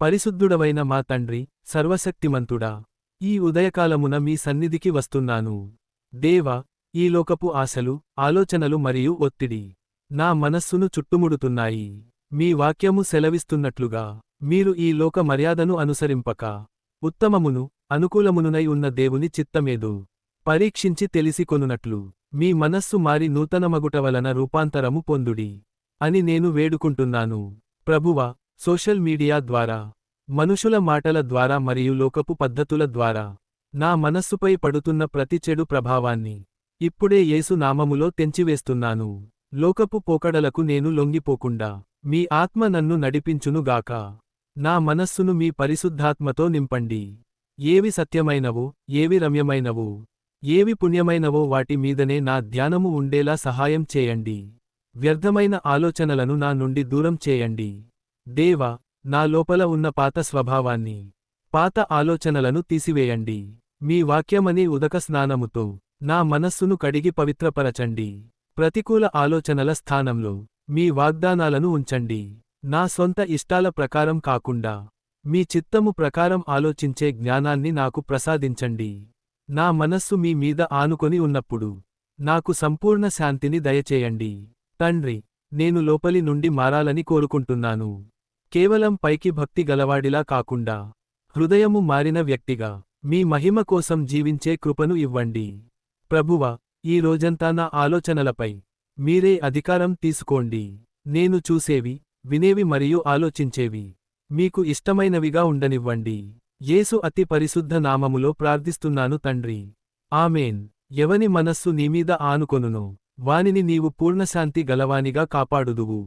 పరిశుద్ధుడవైన మా తండ్రి, సర్వశక్తిమంతుడా, ఈ ఉదయకాలమున మీ సన్నిధికి వస్తున్నాను. దేవా, ఈ లోకపు ఆశలు, ఆలోచనలు మరియు ఒత్తిడి నా మనస్సును చుట్టుముడుతున్నాయి. మీ వాక్యము సెలవిస్తున్నట్లుగా, మీరు ఈ లోక మర్యాదను అనుసరింపక, ఉత్తమమును, అనుకూలమునునై ఉన్న దేవుని చిత్తమేదో పరీక్షించి తెలిసికొనునట్లు, మీ మనస్సు మారి నూతనమగుట వలన రూపాంతరము పొందుడి అని నేను వేడుకుంటున్నాను. ప్రభువా, సోషల్ మీడియా ద్వారా, మనుషుల మాటల ద్వారా మరియు లోకపు పద్ధతుల ద్వారా నా మనస్సుపై పడుతున్న ప్రతి చెడు ప్రభావాన్ని ఇప్పుడే యేసు నామములో తెంచివేస్తున్నాను. లోకపు పోకడలకు నేను లొంగిపోకుండా మీ ఆత్మ నన్ను నడిపించునుగాక. నా మనస్సును మీ పరిశుద్ధాత్మతో నింపండి. ఏవి సత్యమైనవో, ఏవి రమ్యమైనవో, ఏవి పుణ్యమైనవో వాటి మీదనే నా ధ్యానము ఉండేలా సహాయం చేయండి. వ్యర్థమైన ఆలోచనలను నా నుండి దూరం చేయండి. దేవా, నా లోపల ఉన్న పాత స్వభావాన్ని, పాత ఆలోచనలను తీసివేయండి. మీ వాక్యమనే ఉదక స్నానముతో నా మనస్సును కడిగి పవిత్రపరచండి. ప్రతికూల ఆలోచనల స్థానంలో మీ వాగ్దానాలను ఉంచండి. నా సొంత ఇష్టాల ప్రకారం కాకుండా మీ చిత్తము ప్రకారం ఆలోచించే జ్ఞానాన్ని నాకు ప్రసాదించండి. నా మనస్సు మీ మీద ఆనుకొని ఉన్నప్పుడు నాకు సంపూర్ణ శాంతిని దయచేయండి. తండ్రి, నేను లోపలి నుండి మారాలని కోరుకుంటున్నాను. కేవలం పైకి భక్తి గలవాడిలా కాకుండా హృదయము మారిన వ్యక్తిగా మీ మహిమ కోసం జీవించే కృపను ఇవ్వండి. ప్రభువా, ఈ రోజంతా నా ఆలోచనలపై మీరే అధికారం తీసుకోండి. నేను చూసేవి, వినేవి మరియు ఆలోచించేవి మీకు ఇష్టమైనవిగా ఉండనివ్వండి. యేసు అతి పరిశుద్ధ నామములో ప్రార్థిస్తున్నాను తండ్రి. ఆమేన్. ఎవని మనస్సు నీమీద ఆనుకొనునో వానిని నీవు పూర్ణశాంతి గలవానిగా కాపాడుదువు.